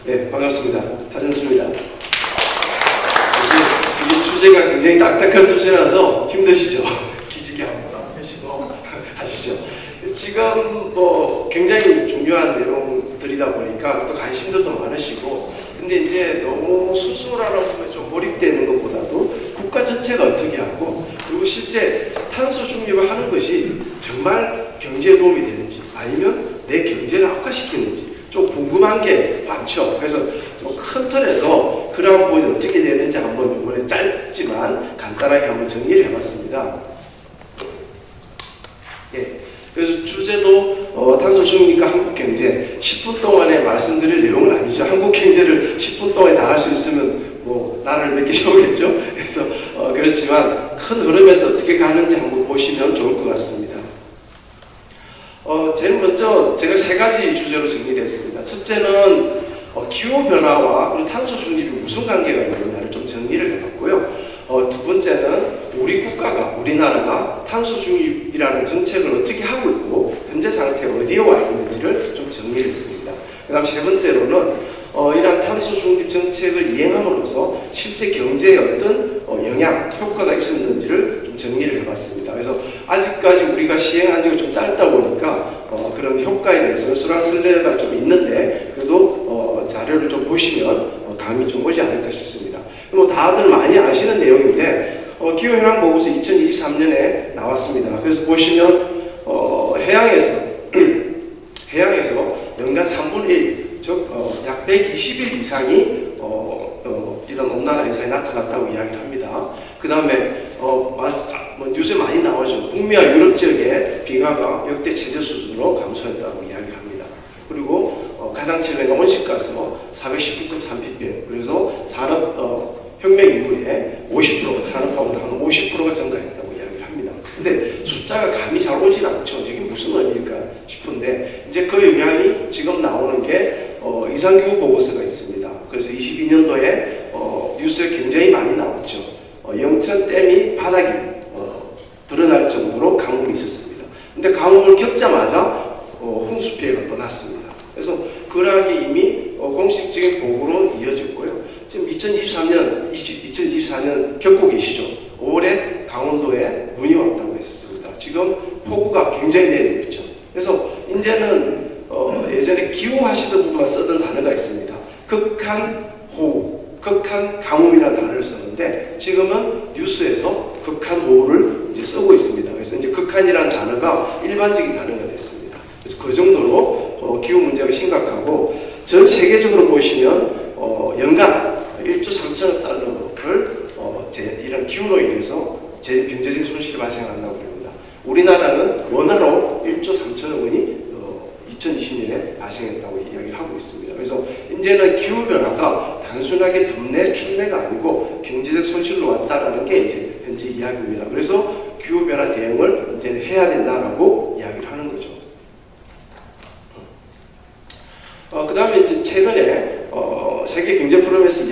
네, 반갑습니다. 하준수입니다. 이게 주제가 굉장히 딱딱한 주제라서 힘드시죠? 기지개 한번 펴시고 하시죠. 지금 굉장히 중요한 내용들이다 보니까 또 관심들도 많으시고, 근데 이제 너무 수술하는 부분에 좀 몰입되는 것보다도 국가 전체가 어떻게 하고, 그리고 실제 탄소 중립을 하는 것이 정말 경제에 도움이 되는지 아니면 내 경제를 악화시키는지 좀 궁금한 게 많죠. 그래서 좀 큰 틀에서 그러한 부분이 어떻게 되는지 한번 이번에 짧지만 간단하게 한번 정리를 해봤습니다. 예. 그래서 주제도 탄소 중립과 한국 경제, 10분 동안에 말씀드릴 내용은 아니죠. 한국 경제를 10분 동안에 다 할 수 있으면 나라를 몇 개 세우겠죠. 그래서 그렇지만 큰 흐름에서 어떻게 가는지 한번 보시면 좋을 것 같습니다. 제일 먼저 제가 세 가지 주제로 정리를 했습니다. 첫째는 기후변화와 그리고 탄소 중립이 무슨 관계가 있느냐를 좀 정리를 해봤고요. 두 번째는 우리나라가 탄소 중립이라는 정책을 어떻게 하고 있고 현재 상태에 어디에 와 있는지를 좀 정리를 했습니다. 그 다음 세 번째로는 이러한 탄소 중립 정책을 이행함으로써 실제 경제에 어떤 영향, 효과가 있었는지를 좀 정리를 해봤습니다. 그래서 아직까지 우리가 시행한 지가 좀 짧다 보니까 그런 효과에 대해서 설왕설래가 좀 있는데, 그래도 자료를 좀 보시면 감이 좀 오지 않을까 싶습니다. 다들 많이 아시는 내용인데, 기후현황보고서 2023년에 나왔습니다. 그래서 보시면 해양에서 연간 3분의 1, 즉 약 120일 이상이 이런 온난화 현상이 나타났다고 이야기를 합니다. 그 다음에 뉴스에 많이 나오죠. 북미와 유럽 지역의 빙하가 역대 최저 수준으로 감소했다고 이야기를 합니다. 그리고 가장 최근에 온실가스 419.3ppm, 그래서 산업혁명 이후에 50%, 산업화보다 한 50%가 증가했다고 이야기를 합니다. 근데 숫자가 감이 잘 오진 않죠. 이게 무슨 의미일까 싶은데, 이제 그 영향이 지금 나오는 게 이상기후 보고서가 있습니다. 그래서 22년도에 뉴스에 굉장히 많이 나왔죠. 영천댐이 바닥이 드러날 정도로 강물이 있었습니다. 근데 강물을 겪자마자 홍수 피해가 또 났습니다. 그래서 그러한 게 이미 공식적인 보고로 이어졌고요. 지금 2024년 겪고 계시죠. 5월에 강원도에 눈이 왔다고 했었습니다. 지금 폭우가 굉장히 내리고 있죠. 그래서 이제는 예전에 기후 하시던 분만 쓰던 단어가 있습니다. 극한 호우, 극한 가뭄이라는 단어를 썼는데, 지금은 뉴스에서 극한 호우를 이제 쓰고 있습니다. 그래서 이제 극한이라는 단어가 일반적인 단어가 됐습니다. 그래서 그 정도로 기후 문제가 심각하고, 전 세계적으로 보시면 연간 1조 3천억 달러를 이런 기후로 인해서 경제적 손실이 발생한다고 합니다. 우리나라는 원화로 1조 3천억 원이 2020년에 발생했다고 이야기를 하고 있습니다. 그래서 이제는 기후변화가 단순하게 덥네, 춥네가 아니고 경제적 손실로 왔다라는 게 이제 현재 이야기입니다. 그래서 기후변화 대응을 이제는 해야 된다라고 이야기를 하는 거죠. 그 다음에 이제 최근에 세계 경제 포럼에서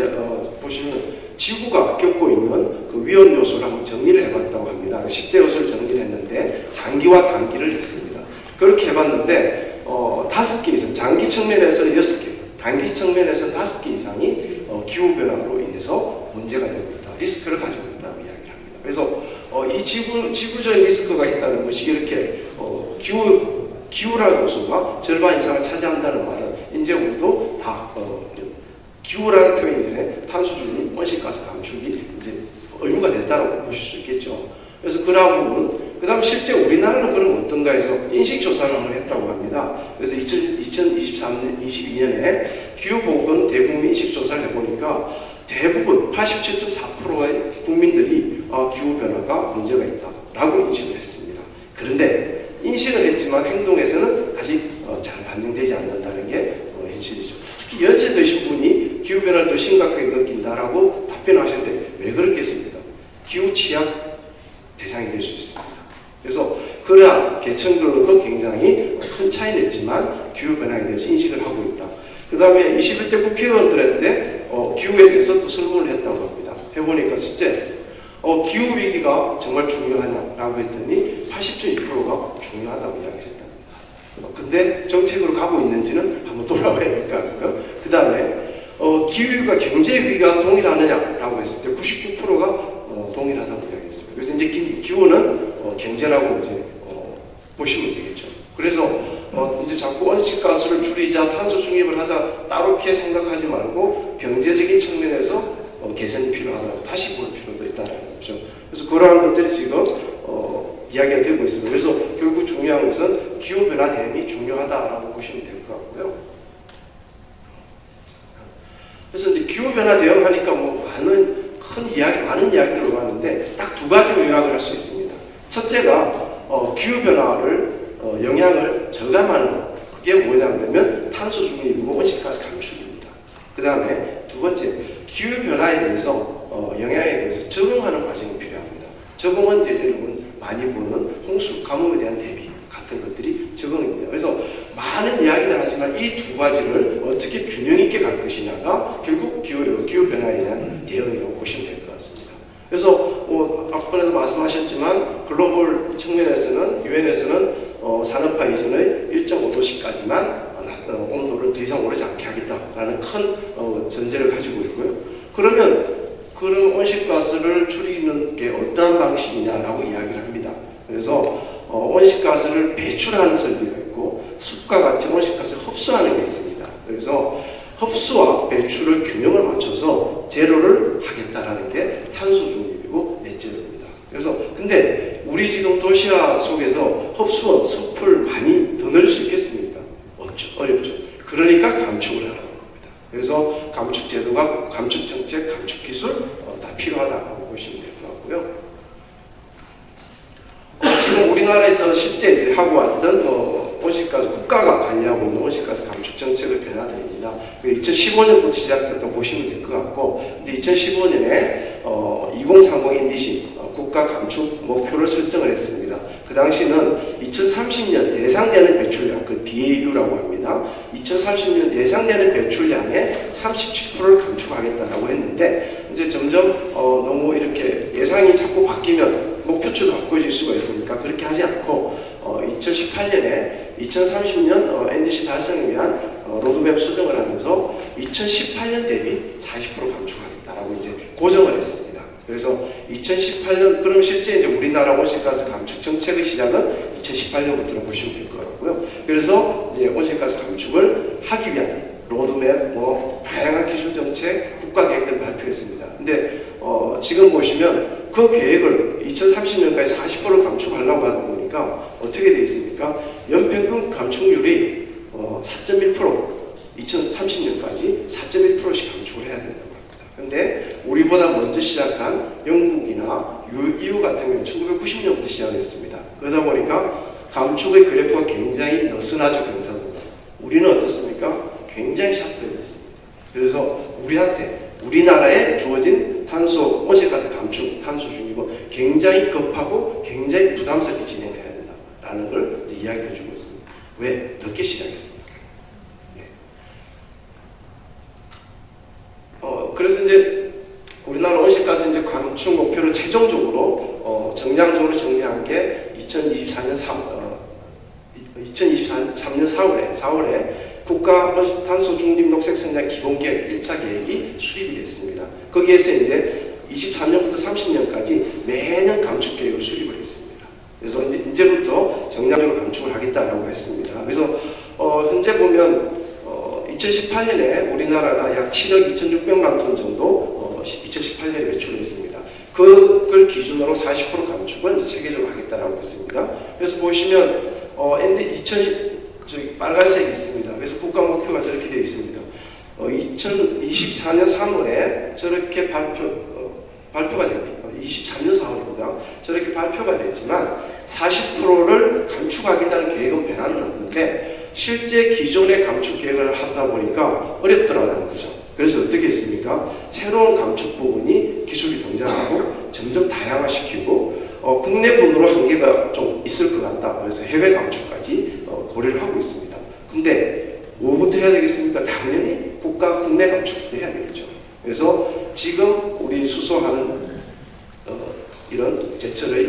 보시면 지구가 겪고 있는 그 위험 요소를 한번 정리를 해봤다고 합니다. 10대 요소를 정리를 했는데 장기와 단기를 했습니다. 그렇게 해봤는데 5개 이상, 장기 측면에서는 6개, 단기 측면에서는 5개 이상이 기후변화로 인해서 문제가 되고 있다, 리스크를 가지고 있다고 이야기를 합니다. 그래서 이 지구적인 리스크가 있다는 것이 이렇게 기후라는 요소가 절반 이상을 차지한다는 말은 이제 우리도 다 기후라는 표현 이전에 탄소 중립, 온실가스 감축이 이제 의무가 됐다고 보실 수 있겠죠. 그래서 그러한 부분, 그 다음 실제 우리나라는 그럼 어떤가 해서 인식조사를 한번 했다고 합니다. 그래서 2022년에 기후보건 대국민 인식조사를 해보니까 대부분 87.4%의 국민들이 기후변화가 문제가 있다라고 인식을 했습니다. 그런데 인식을 했지만 행동에서는 아직 잘 반영되지 않는다는 게 현실이죠. 특히 연세 드신 분이 기후변화를 더 심각하게 느낀다라고 답변하셨는데 왜 그렇겠습니까? 기후 취약 대상이 될 수 있습니다. 그래서 그러한 계층별로도 굉장히 큰 차이는 있지만 기후변화에 대해서 인식을 하고 있다. 그 다음에 21대 국회의원들한테 기후에 대해서 또 설문을 했다고 합니다. 해보니까 실제 기후위기가 정말 중요하냐라고 했더니 80.2%가 중요하다고 이야기를 했답니다. 근데 정책으로 가고 있는지는 한번 돌아봐야 될 것 같고요. 그 다음에 기후위기와 경제위기가 동일하느냐라고 했을 때 99%가 동일하다고 이야기했습니다. 그래서 이제 기후는 경제라고 이제 보시면 되겠죠. 그래서 이제 자꾸 온실가스를 줄이자, 탄소 중립을 하자, 따로게 생각하지 말고 경제적인 측면에서 개선이 필요하다고 다시 볼 필요도 있다는 거죠. 그래서 그러한 것들이 지금 이야기가 되고 있습니다. 그래서 결국 중요한 것은 기후변화 대응이 중요하다라고 보시면 될 것 같고요. 그래서 이제 기후변화 대응하니까 많은 이야기를 오갔는데 딱 두 가지로 요약을 할 수 있습니다. 첫째가 기후변화를 영향을 저감하는 것. 그게 뭐냐면 탄소 중립이고 온실가스 감축입니다. 그 다음에 두 번째, 기후변화에 대해서 영향에 대해서 적응하는 과정이 필요합니다. 적응은 이제 여러분 많이 보는 홍수, 가뭄에 대한 대비 같은 것들이 적응입니다. 그래서 많은 이야기를 하지만 이 두 가지를 어떻게 균형 있게 갈 것이냐가 결국 기후변화에 대한 대응이라고 보시면 될 것 같습니다. 그래서 앞번에도 말씀하셨지만 글로벌 측면에서는 유엔에서는 산업화 이전의 1.5도씨까지만 온도를 더 이상 오르지 않게 하겠다라는 큰 전제를 가지고 있고요. 그러면 그런 온실가스를 줄이는 게 어떠한 방식이냐라고 이야기를 합니다. 그래서 온실가스를 배출하는 설비가 있고 숲과 같이 온실가스를 흡수하는 게 있습니다. 그래서 흡수와 배출을 균형을 맞춰서 제로를 하겠다라는 게 탄소 중립이고 넷제로입니다. 그래서 근데 우리 지금 도시화 속에서 흡수원, 숲을 많이 더 넣을 수 있겠습니까? 없죠. 어렵죠. 그러니까 감축을 하는 겁니다. 그래서 감축 제도가, 감축 정책, 감축 기술 다 필요하다고 보시면 될 것 같고요. 지금 우리나라에서 실제 이제 하고 왔던 온실가스, 국가가 관리하고 있는 온실가스 감축 정책의 변화들입니다. 2015년부터 시작됐다고 보시면 될 것 같고, 근데 2015년에 2030 NDC 국가 감축 목표를 설정을 했습니다. 그 당시는 2030년 예상되는 배출량, 그 BAU라고 합니다. 2030년 예상되는 배출량의 37%를 감축하겠다라고 했는데, 이제 점점 너무 이렇게 예상이 자꾸 바뀌면 목표치도 바꿔질 수가 있으니까 그렇게 하지 않고 2018년에 2030년 NDC 달성을 위한 로드맵 수정을 하면서 2018년 대비 40% 감축하겠다라고 이제 고정을 했습니다. 그래서 2018년, 그럼 실제 이제 우리나라 온실가스 감축 정책의 시작은 2018년부터로 보시면 될 것 같고요. 그래서 이제 온실가스 감축을 하기 위한 로드맵, 다양한 기술 정책, 국가 계획들을 발표했습니다. 근데 지금 보시면 그 계획을 2030년까지 40% 감축하려고 하다 보니까 어떻게 되어 있습니까? 연평균 감축률이 4.1%, 2030년까지 4.1%씩 감축을 해야 된다고 합니다. 그런데 우리보다 먼저 시작한 영국이나 EU 같은 경우는 1990년부터 시작을 했습니다. 그러다 보니까 감축의 그래프가 굉장히 느슨하죠, 경사도가. 우리는 어떻습니까? 굉장히 샤프해졌습니다. 그래서 우리나라에 주어진 탄소, 온실가스 감축, 탄소 중립은 굉장히 급하고 굉장히 부담스럽게 진행해야 된다라는 걸 이제 이야기해 주고 있습니다. 왜? 늦게 시작했습니까? 네. 그래서 이제 우리나라 온실가스 이제 감축 목표를 최종적으로 정량적으로 정리한 게 2023년 4월에 국가 탄소 중립 녹색 성장 기본계획 1차 계획이 수립이 됐습니다. 거기에서 이제 23년부터 30년까지 매년 감축 계획을 수립을 했습니다. 그래서 이제부터 정량적으로 감축을 하겠다라고 했습니다. 그래서 현재 보면 2018년에 우리나라가 약 7억 2,600만 톤 정도 2018년에 배출했습니다. 그걸 기준으로 40% 감축을 체계적으로 하겠다라고 했습니다. 그래서 보시면 저기 빨간색이 있습니다. 그래서 국가 목표가 저렇게 되어 있습니다. 2024년 3월에 저렇게 발표가 됩니다. 23년 4월보다 저렇게 발표가 됐지만 40%를 감축하겠다는 계획은 변화는 없는데 실제 기존의 감축 계획을 하다 보니까 어렵더라는 거죠. 그래서 어떻게 했습니까? 새로운 감축 부분이 기술이 등장하고 점점 다양화시키고 국내분으로 한계가 좀 있을 것 같다. 그래서 해외 감축까지 고려를 하고 있습니다. 근데 뭐부터 해야 되겠습니까? 당연히 국내 감축부터 해야 되겠죠. 그래서 지금 우리 수소하는 이런 제철의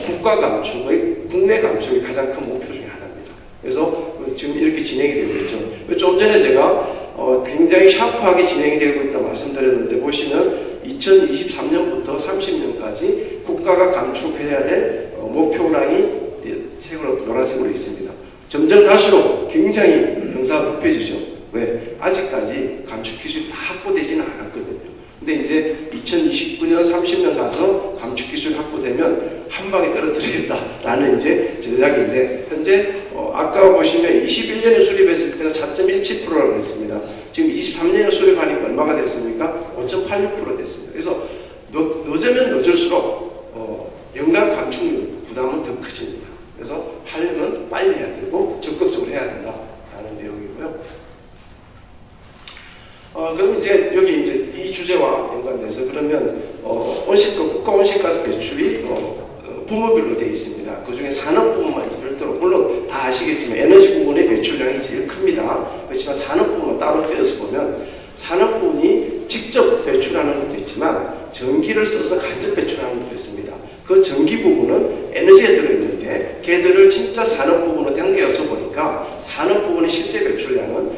국가 감축의 국내 감축의 가장 큰 목표 중에 하나입니다. 그래서 지금 이렇게 진행이 되고 있죠. 좀 전에 제가 굉장히 샤프하게 진행이 되고 있다고 말씀드렸는데 보시면 2023년부터 30년까지 국가가 감축해야 될 목표량이 색으로 노란색으로 있습니다. 점점 갈수록 굉장히 경사가 높아지죠. 왜? 아직까지 감축 기술이 다 확보되지는 않았거든요. 근데 이제 2029년, 30년 가서 감축 기술이 확보되면 한 방에 떨어뜨리겠다라는 이제 전략인데, 현재 아까 보시면 21년에 수립했을 때는 4.17%라고 했습니다. 지금 23년에 수립하니까 얼마가 됐습니까? 5.86% 됐습니다. 그래서 늦으면 늦을수록 연간 감축률 부담은 더 커집니다. 그래서 하려면 빨리 해야 되고 적극적으로 해야 된다라는 내용이고요. 그럼 이제 여기 이제 이 주제와 연관돼서 그러면 국가 온실가스 배출이 부문별로 되어 있습니다. 그 중에 산업 부문만 이제 별도로, 물론 다 아시겠지만 에너지 부문의 배출량이 제일 큽니다. 그렇지만 산업 부문만 따로 빼서 보면 산업 부문이 직접 배출하는 것도 있지만 전기를 써서 간접 배출하는 것도 있습니다. 그 전기 부분은 에너지에 들어있는데 걔들을 진짜 산업 부분으로 당겨서 보니까 산업 부분의 실제 배출량은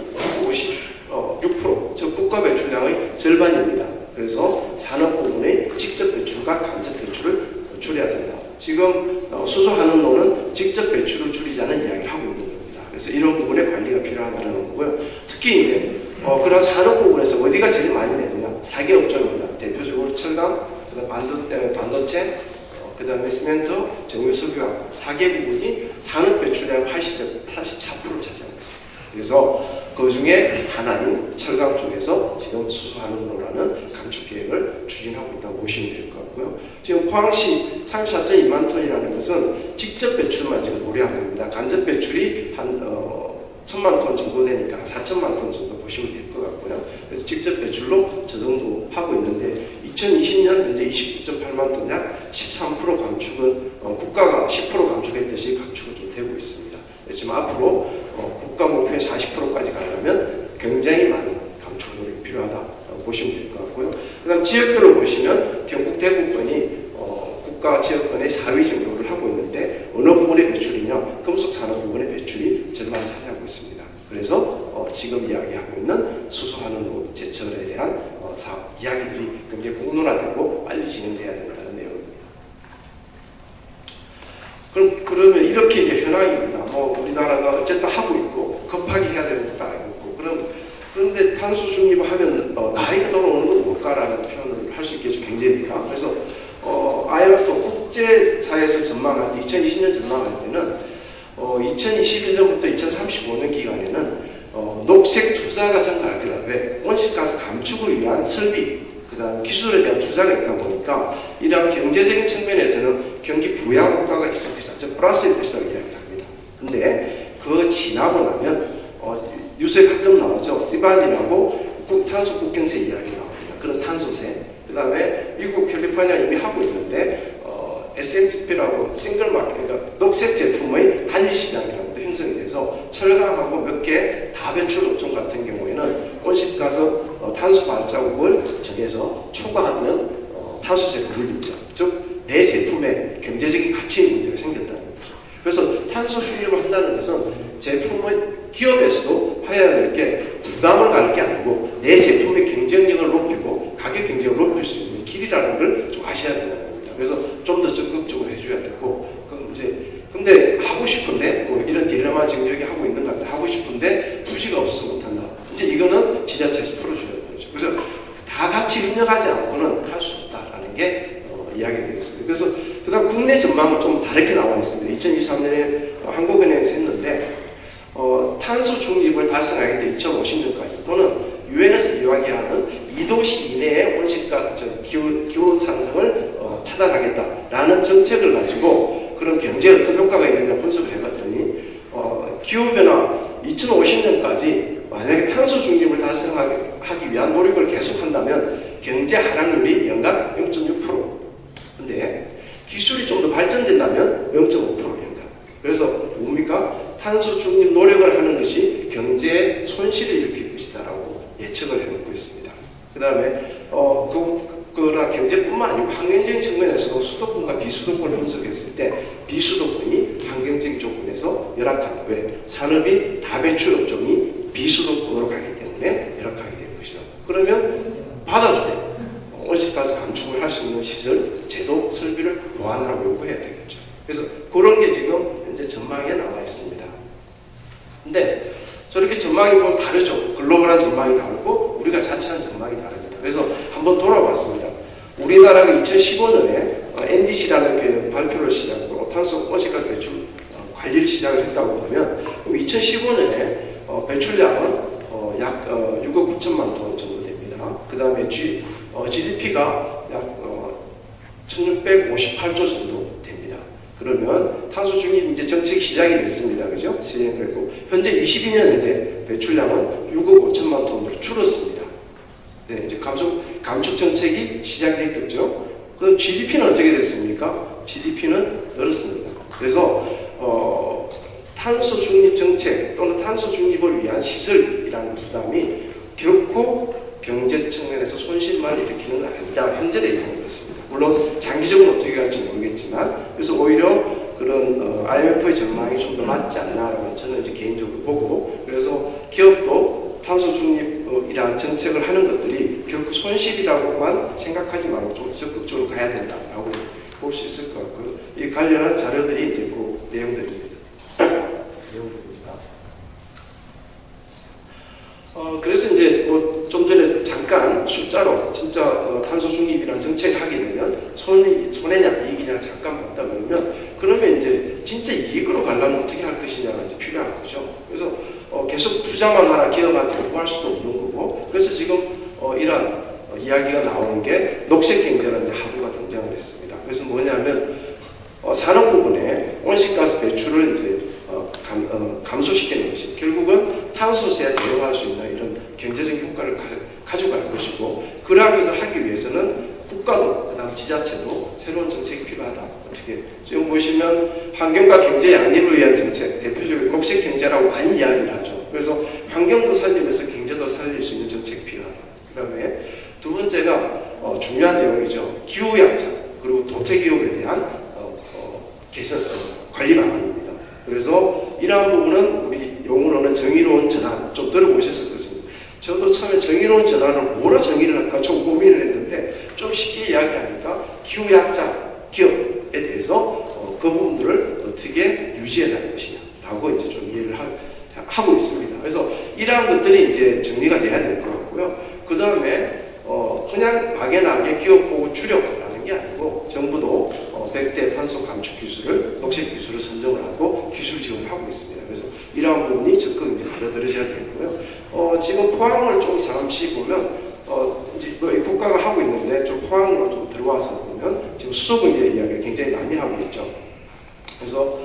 56%, 즉 국가 배출량의 절반입니다. 그래서 산업 부분의 직접 배출과 간접 배출을 줄여야 된다. 지금 수소하는 노는 직접 배출을 줄이자는 이야기를 하고 있는 겁니다. 그래서 이런 부분에 관리가 필요하다는 거고요. 특히 이제 그런 산업 부분에서 어디가 제일 많이 내느냐? 4개 업종입니다. 대표적으로 철강, 그다음 반도체, 그 다음에 시멘트, 정유, 석유화학 4개 부분이 산업 배출량 84%를 차지하고 있습니다. 그래서 그 중에 하나인 철강 쪽에서 지금 수소한원로라는 감축 계획을 추진하고 있다고 보시면 될 것 같고요. 지금 포항시 34.2만 톤이라는 것은 직접 배출만 지금 고려한 겁니다. 간접 배출이 한 1,000만 톤 정도 되니까 4,000만 톤 정도 보시면 될 것 같고요. 그래서 직접 배출로 저 정도 하고 있는데 2020년 현재 29.8만 톤, 약 13% 감축은 국가가 10% 감축했듯이 감축은 좀 되고 있습니다. 그렇지만 앞으로 국가 목표의 40%까지 가려면 굉장히 많은 감축 노력이 필요하다고 보시면 될 것 같고요. 그 다음 지역별로 보시면 경북 대구권이 국가 지역권의 4위 정도를 하고 있는데 어느 부분의 배출이냐? 금속 산업 부분의 배출이 절반을 차지하고 있습니다. 그래서 지금 이야기하고 있는 수소하는 제철에 대한 이야기들이 굉장히 공론화되고 빨리 진행돼야 된다는 내용입니다. 그러면 이렇게 이제 현황입니다. 우리나라가 어쨌든 하고 있고 급하게 해야 되겠다 있고 그런데 탄소 중립을 하면 나이가 돌아오는 건 뭘까라는 표현을 할 수 있겠죠. 경제니까. 그래서 IMF 국제사회에서 전망할 때 2020년 전망할 때는 2021년부터 2035년 기간에는 녹색 투자가 증가할 거다. 왜? 온실가스 감축을 위한 설비, 그다음 기술에 대한 투자가 있다 보니까 이러한 경제적인 측면에서는 경기 부양 효과가 있을 것이다. 즉 플러스일 것이라고 이야기합니다. 근데 그거 지나고 나면 뉴스에 가끔 나오죠. 시반이라고 탄소 국경세 이야기 나옵니다. 그런 탄소세. 그다음에 미국 캘리포니아 이미 하고 있는데 SNGP라고 싱글 마켓, 그러니까 녹색 제품의 단일 시장이라는 것도 형성이 돼서 철강하고 몇 개 다배출 업종 같은 경우에는 온실가스 탄소 발자국을 정해서 초과하면 탄소세를 물립니다. 즉 내 제품에 경제적인 가치 문제가 생겼다는 거죠. 그래서 탄소 중립을 한다는 것은 제품의 기업에서도 해야 될 게 부담을 가질 게 아니고 내 제품의 경쟁력을 높이고 가격 경쟁을 높일 수 있는 길이라는 걸 좀 아셔야 된다는 겁니다. 그래서 좀 더 적극적으로 해줘야 되고, 근데 하고 싶은데 이런 딜레마 지금 여기 하고 있는 것 같아요. 하고 싶은데 부지가 없어서 못한다. 이제 이거는 지자체에서 풀어줘야 되죠. 그래서 다 같이 협력하지 않고는 할 수 없다라는 게 이야기가 되겠습니다. 그래서 그다음 국내 전망은 좀 다르게 나와 있습니다. 2023년에 한국은행에서 했는데 탄소 중립을 달성하게 돼 2050년까지 또는 유엔에서 이야기하는 2도씨 이내의 온실가스 기온 상승을 차단하겠다라는 정책을 가지고 그런 경제에 어떤 효과가 있느냐 분석을 해봤더니 기후변화 2050년까지 만약에 탄소 중립을 달성하기 위한 노력을 계속한다면 경제 하락률이 연간 0.6%. 근데 기술이 좀 더 발전된다면 0.5% 연간. 그래서 뭡니까? 탄소 중립 노력을 하는 것이 경제에 손실을 일으킬 것이다라고 예측을 해놓고 있습니다. 그 다음에 그러나 경제뿐만 아니고 환경적인 측면에서도 수도권과 비수도권을 분석했을 때 비수도권이 환경적인 조건에서 열악한 왜? 산업이 다배출 업종이 비수도권으로 가기 때문에 근데 저렇게 전망이 보면 다르죠. 글로벌한 전망이 다르고 우리가 자체한 전망이 다릅니다. 그래서 한번 돌아봤습니다. 우리나라가 2015년에 NDC라는 그 발표를 시작으로 탄소 온실가스 배출 관리를 시작을 했다고 보면 2015년에 배출량은 약 6억 9천만 톤 정도 됩니다. 그 다음에 GDP가 약 1658조 정도 됩니다. 그러면 탄소 중립 이제 정책이 시작이 됐습니다. 그죠? 시행됐고 현재 22년 현재 배출량은 6억 5천만 톤으로 줄었습니다. 네, 이제 감축 정책이 시작됐겠죠. 그럼 GDP는 어떻게 됐습니까? GDP는 늘었습니다. 그래서 탄소 중립 정책 또는 탄소 중립을 위한 시설이라는 부담이 결코 경제 측면에서 손실만 일으키는 건 아니다. 현재 데이터는 그렇습니다. 물론 장기적으로 어떻게 갈지 모르겠지만 그래서 오히려 그런 IMF의 전망이 좀 더 맞지 않나라고 저는 이제 개인적으로 보고 그래서 기업도 탄소 중립이라는 정책을 하는 것들이 결코 손실이라고만 생각하지 말고 좀 적극적으로 가야 된다라고 볼 수 있을 것 같고요. 이 관련한 자료들이 이제 그 내용들입니다. 그래서 이제 뭐 좀 전에 잠깐 숫자로 진짜 탄소 중립이라는 정책을 하게 되면 손해냐 이익이냐 잠깐 봤다 그러면 이제 진짜 이익으로 가려면 어떻게 할 것이냐가 이제 필요한 거죠. 그래서 계속 투자만 하나 기업한테 요구할 수도 없는 거고 그래서 지금 이런 이야기가 나오는 게 녹색 경제라는 이제 하도가 등장을 했습니다. 그래서 뭐냐면 산업 부분에 온실가스 배출을 이제 감소시키는 것이 결국은 탄소세에 대응할 수 있는 이런 경제적 효과를 가져갈 것이고 그러한 것을 하기 위해서는 국가도 그다음 지자체도 새로운 정책이 필요하다. 어떻게 지금 보시면 환경과 경제 양립을 위한 정책 대표적으로 녹색 경제라고 많이 이야기를 하죠. 그래서 환경도 살리면서 경제도 살릴 수 있는 정책이 필요하다. 그다음에 두 번째가 중요한 내용이죠. 기후 양상 그리고 도태 기업에 대한 개선 관리 방안입니다. 그래서 이러한 부분은 우리 용어로는 정의로운 전환 좀 들어보셨을 것입니다. 저도 처음에 정의로운 전환을 뭐라 정의를 할까 좀 고민을 했는데 좀 쉽게 이야기하니까 기후 약자 기업에 대해서 그 부분들을 어떻게 유지해 나갈 것이냐라고 이제 좀 이해를 하고 있습니다. 그래서 이러한 것들이 이제 정리가 돼야 될 것 같고요. 그 다음에 그냥 막연하게 기업 보고 주력하는 게 아니고 정부도 100대 탄소 감축 기술을 녹색 기술을 선정을 하고 기술 지원을 하고 있습니다. 그래서 이러한 부분이 적극 이제 받아들여져야 되고요. 지금 포항을 좀 잠시 보면 이제 국가가 하고 있는데 좀 포항으로 좀 들어와서 보면 지금 수소 경제 이야기를 굉장히 많이 하고 있죠. 그래서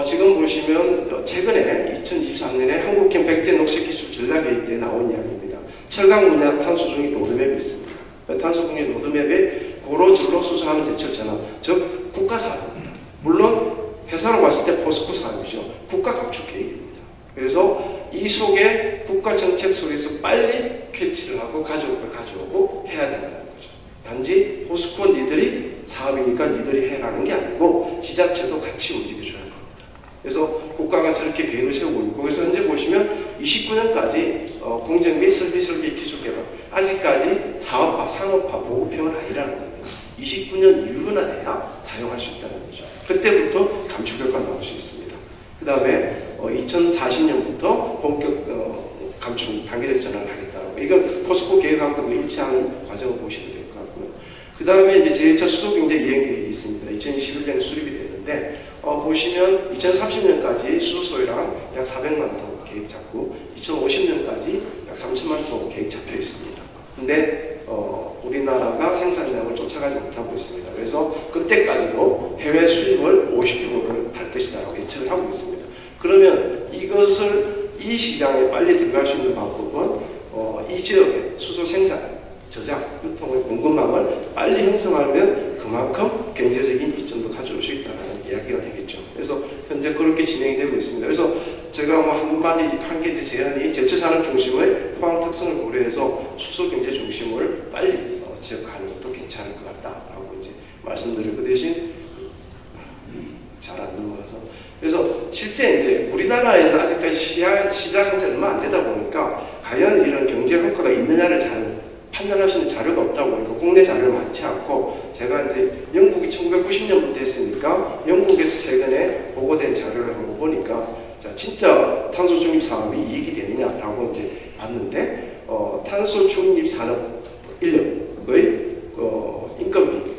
지금 보시면 최근에 2023년에 한국형 100대 녹색기술 전략회의 때 나온 이야기입니다. 철강 분야 탄소 중립 로드맵이 있습니다. 탄소 중립 로드맵에 고로 진로 수소하는 제철 전환, 즉 국가 사업입니다. 물론 회사로 봤을 때 포스코 사업이죠. 국가 감축 계획입니다. 그래서 이 속에 국가 정책 속에서 빨리 캐치를 하고 가져올 걸 가져오고 해야 된다는 거죠. 단지 포스코 니들이 사업이니까 니들이 해라는 게 아니고 지자체도 같이 움직여줘야 합니다. 그래서 국가가 저렇게 계획을 세우고 있고 그래서 현재 보시면 29년까지 공정 및 설비 기술 개발 아직까지 사업화, 상업화, 보급형은 아니라는 겁니다. 29년 이후나 돼야 사용할 수 있다는 거죠. 그때부터 감축 효과가 나올 수 있습니다. 그 다음에 2040년부터 본격 감축 단계적 전환을 하겠다고. 이건 포스코 계획하고도 일치하는 과정을 보시면 될 것 같고요. 그 다음에 이제 제1차 수소경제 이행 계획이 있습니다. 2021년에 수립이 됐는데 보시면 2030년까지 수소소유량 약 400만 톤 계획 잡고 2050년까지 약 3천만 톤 계획 잡혀 있습니다. 근데 우리나라가 생산량을 쫓아가지 못하고 있습니다. 그래서 그때까지도 해외 수입을 50%를 할 것이라고 예측을 하고 있습니다. 그러면 이 시장에 빨리 들어갈 수 있는 방법은 이 지역의 수소 생산, 저장, 유통의 공급망을 빨리 형성하면 그만큼 경제적인 이점도 가져올 수 있다는 이야기가 되겠죠. 그래서 현재 그렇게 진행이 되고 있습니다. 그래서 제가 뭐 한 개 제안이 제철산업 중심의 포항 특성을 고려해서 수소 경제 중심을 빨리 지역화하는 것도 괜찮을 것 같다라고 이제 말씀드리고 그 대신 잘 안 넘어가서 그래서 실제 이제 우리나라에서 아직까지 시작한 지 얼마 안 되다 보니까 과연 이런 경제 효과가 있느냐를 잘 판단할 수 있는 자료가 없다 보니까 국내 자료를 많지 않고 제가 이제 영국이 1990년부터 했으니까 영국에서 최근에 보고된 자료를 한번 보니까 자, 진짜 탄소 중립 산업이 이익이 되느냐라고 이제 봤는데, 탄소 중립 산업 인력의 인건비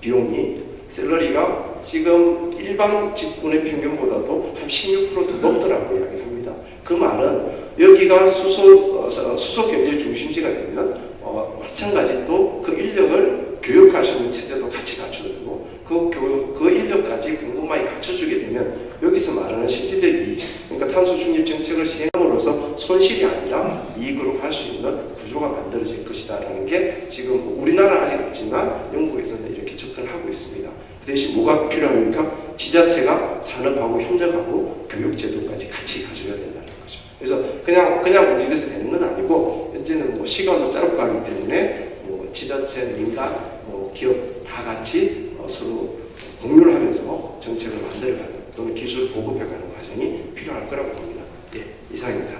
비용이 샐러리가 지금 일반 직군의 평균보다도 한 16%더 높더라고 이야기를 합니다. 그 말은 여기가 수소 경제 중심지가 되면 마찬가지 또 그 인력을 교육할 수 있는 체제도 같이 갖춰주고 그 인력까지 공급망이 갖춰주게 되면 여기서 말하는 실질적 이익, 그러니까 탄소 중립 정책을 시행함으로써 손실이 아니라 이익으로 갈 수 있는 구조가 만들어질 것이다라는 게 지금 우리나라 아직 없지만 영국에서는 이렇게 접근하고 있습니다. 그 대신 뭐가 필요합니까? 지자체가 산업하고 협력하고 교육제도까지 같이 가져야 된다는 거죠. 그래서 그냥 움직여서 되는 건 아니고 현재는 뭐 시간도 짧고 하기 때문에 뭐 지자체, 민간, 기업 다 같이 서로 공유를 하면서 정책을 만들어가는 또는 기술 보급해가는 과정이 필요할 거라고 봅니다. 예, 이상입니다.